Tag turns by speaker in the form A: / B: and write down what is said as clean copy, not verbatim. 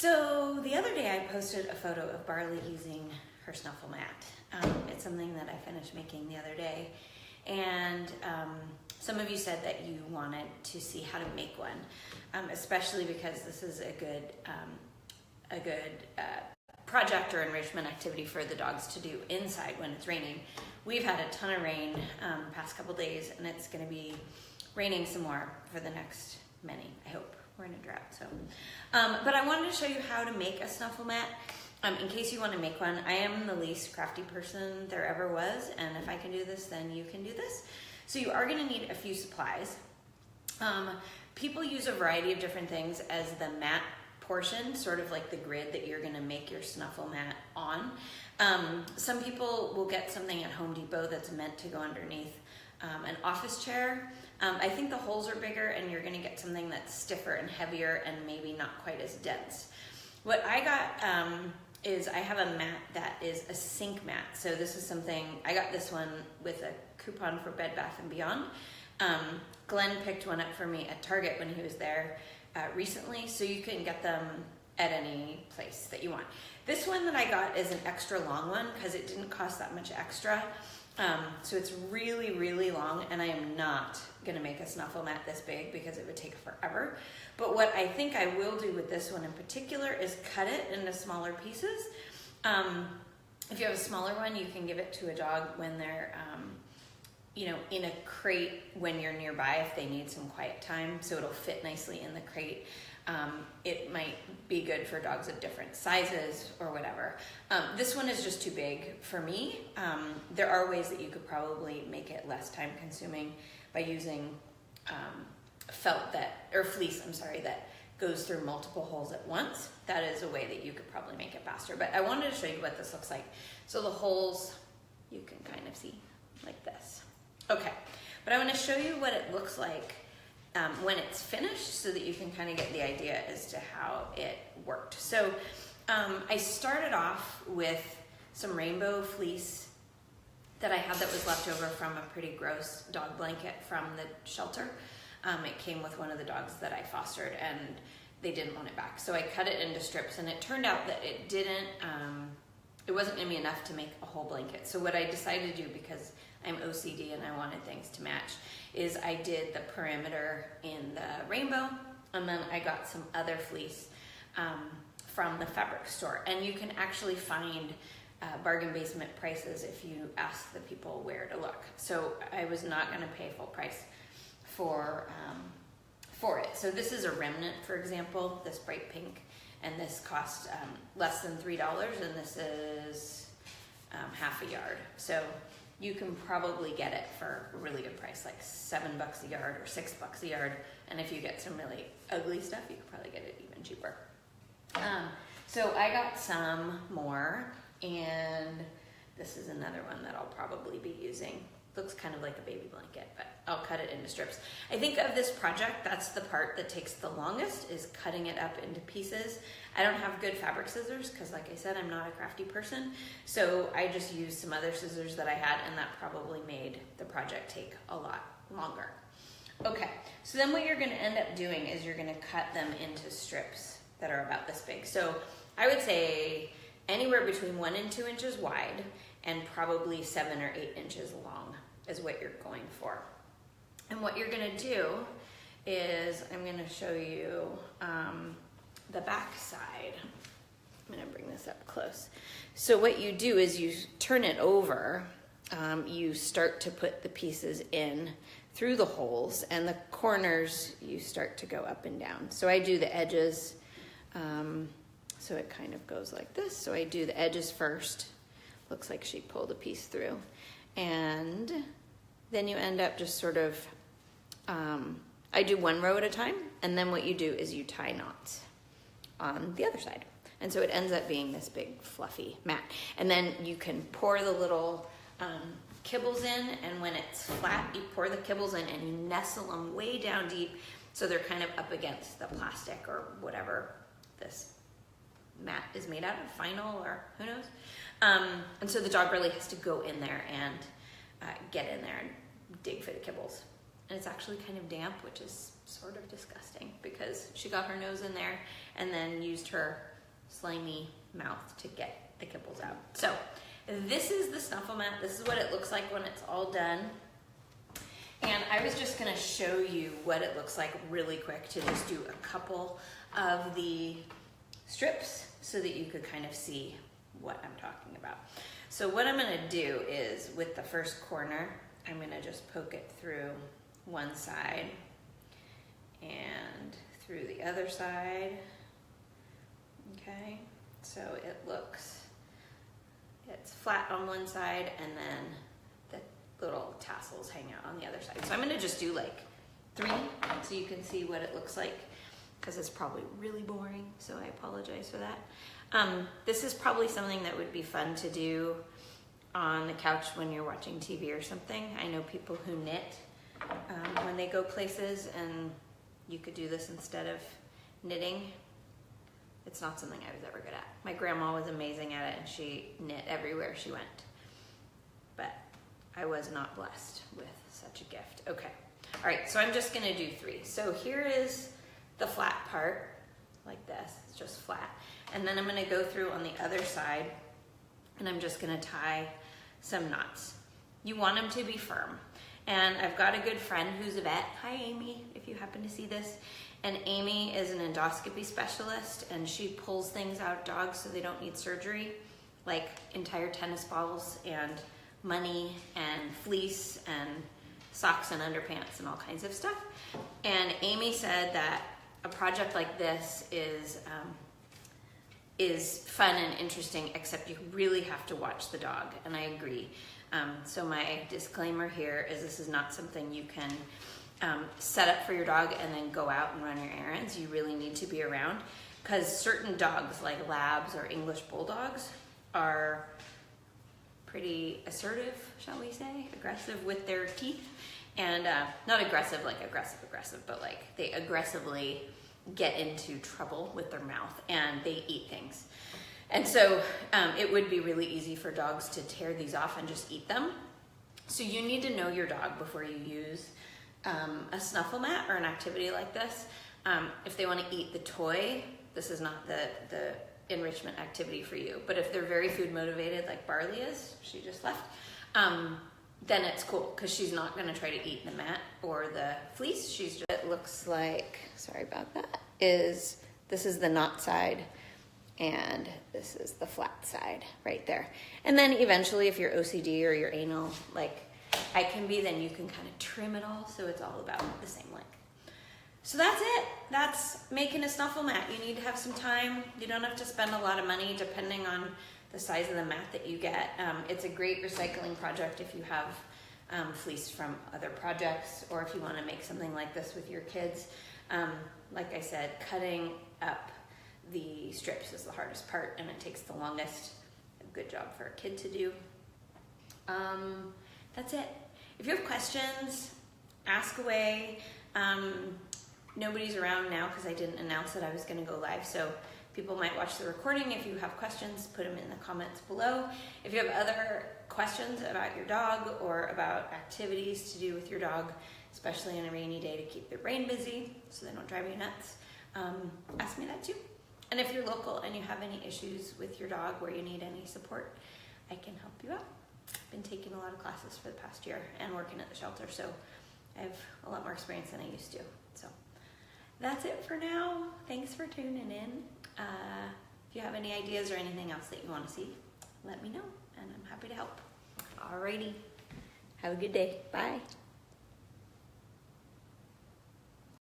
A: So the other day I posted a photo of Barley using her Snuffle Mat. It's something that I finished making the other day, and some of you said that you wanted to see how to make one, especially because this is a good project or enrichment activity for the dogs to do inside when it's raining. We've had a ton of rain past couple days, and it's going to be raining some more for the next many, I hope. We're in a drought, so. But I wanted to show you how to make a Snuffle Mat. In case you want to make one, I am the least crafty person there ever was, and if I can do this, then you can do this. So you are going to need a few supplies. People use a variety of different things as the mat portion, sort of like the grid that you're going to make your Snuffle Mat on. Some people will get something at Home Depot that's meant to go underneath an office chair. I think the holes are bigger, and you're going to get something that's stiffer and heavier and maybe not quite as dense. What I got is I have a mat that is a sink mat. So this is something, I got this one with a coupon for Bed Bath & Beyond. Glenn picked one up for me at Target when he was there recently, so you can get them at any place that you want. This one that I got is an extra long one because it didn't cost that much extra. So it's really, really long, and I am not going to make a Snuffle Mat this big because it would take forever. But what I think I will do with this one in particular is cut it into smaller pieces. If you have a smaller one, you can give it to a dog when they're, in a crate when you're nearby if they need some quiet time, so it'll fit nicely in the crate. It might be good for dogs of different sizes or whatever. This one is just too big for me. There are ways that you could probably make it less time consuming by using fleece, that goes through multiple holes at once. That is a way that you could probably make it faster. But I wanted to show you what this looks like. So the holes, you can kind of see like this. Okay, but I want to show you what it looks like when it's finished so that you can kind of get the idea as to how it worked. So I started off with some rainbow fleece that I had that was left over from a pretty gross dog blanket from the shelter. It came with one of the dogs that I fostered, and they didn't want it back. So I cut it into strips, and it turned out that it wasn't gonna be enough to make a whole blanket. So what I decided to do, because I'm OCD and I wanted things to match, is I did the perimeter in the rainbow, and then I got some other fleece from the fabric store. And you can actually find bargain basement prices if you ask the people where to look. So I was not gonna pay full price for it. So this is a remnant, for example, this bright pink, and this cost less than $3, and this is half a yard. So you can probably get it for a really good price, like $7 a yard or $6 a yard. And if you get some really ugly stuff, you could probably get it even cheaper. So I got some more, and this is another one that I'll probably be using. Looks kind of like a baby blanket, but I'll cut it into strips. I think of this project, that's the part that takes the longest, is cutting it up into pieces. I don't have good fabric scissors because, like I said, I'm not a crafty person. So I just used some other scissors that I had, and that probably made the project take a lot longer. Okay, so then what you're gonna end up doing is you're gonna cut them into strips that are about this big. So I would say anywhere between 1 and 2 inches wide, and probably 7 or 8 inches long is what you're going for. And what you're gonna do is, I'm gonna show you the back side. I'm gonna bring this up close. So what you do is you turn it over, you start to put the pieces in through the holes, and the corners you start to go up and down. So I do the edges, so it kind of goes like this. So I do the edges first. Looks like she pulled a piece through. And then you end up just sort of, I do 1 row at a time, and then what you do is you tie knots on the other side. And so it ends up being this big fluffy mat. And then you can pour the little kibbles in, and when it's flat, you pour the kibbles in and you nestle them way down deep so they're kind of up against the plastic or whatever this mat is made out of, vinyl or who knows. And so the dog really has to go in there and get in there and dig for the kibbles. And it's actually kind of damp, which is sort of disgusting because she got her nose in there and then used her slimy mouth to get the kibbles out. So this is the Snuffle Mat. This is what it looks like when it's all done. And I was just gonna show you what it looks like really quick to just do a couple of the strips so that you could kind of see what I'm talking about. So what I'm gonna do is with the first corner, I'm gonna just poke it through one side and through the other side. Okay, so it's flat on one side and then the little tassels hang out on the other side. So I'm gonna just do like 3 so you can see what it looks like, because it's probably really boring, so I apologize for that. This is probably something that would be fun to do on the couch when you're watching TV or something. I know people who knit when they go places, and you could do this instead of knitting. It's not something I was ever good at. My grandma was amazing at it, and she knit everywhere she went. But I was not blessed with such a gift. Okay, all right, so I'm just gonna do 3. So here is the flat part, like this, it's just flat. And then I'm gonna go through on the other side, and I'm just gonna tie some knots. You want them to be firm. And I've got a good friend who's a vet. Hi, Amy, if you happen to see this. And Amy is an endoscopy specialist, and she pulls things out of dogs so they don't need surgery, like entire tennis balls and money and fleece and socks and underpants and all kinds of stuff. And Amy said that a project like this is fun and interesting, except you really have to watch the dog, and I agree. So my disclaimer here is this is not something you can set up for your dog and then go out and run your errands. You really need to be around, because certain dogs like labs or English bulldogs are pretty assertive, shall we say, aggressive with their teeth. And not aggressive like aggressive, but like they aggressively get into trouble with their mouth and they eat things. And so it would be really easy for dogs to tear these off and just eat them. So you need to know your dog before you use a Snuffle Mat or an activity like this. If they want to eat the toy, this is not the enrichment activity for you. But if they're very food motivated, like Barley is, she just left, then it's cool, because she's not going to try to eat the mat or the fleece. She's just, it looks like, sorry about that, this is the knot side and this is the flat side right there. And then eventually, if you're OCD or you're anal like I can be, then you can kind of trim it all so it's all about the same length. So that's it. That's making a Snuffle Mat. You need to have some time. You don't have to spend a lot of money depending on the size of the mat that you get. It's a great recycling project if you have fleece from other projects, or if you want to make something like this with your kids. Like I said, cutting up the strips is the hardest part, and it takes the longest. A good job for a kid to do. That's it. If you have questions, ask away. Nobody's around now because I didn't announce that I was going to go live, so people might watch the recording. If you have questions, put them in the comments below. If you have other questions about your dog or about activities to do with your dog, especially on a rainy day to keep their brain busy so they don't drive you nuts, ask me that too. And if you're local and you have any issues with your dog where you need any support, I can help you out. I've been taking a lot of classes for the past year and working at the shelter, so I have a lot more experience than I used to. So that's it for now. Thanks for tuning in. If you have any ideas or anything else that you want to see, let me know, and I'm happy to help. Alrighty. Have a good day. Bye.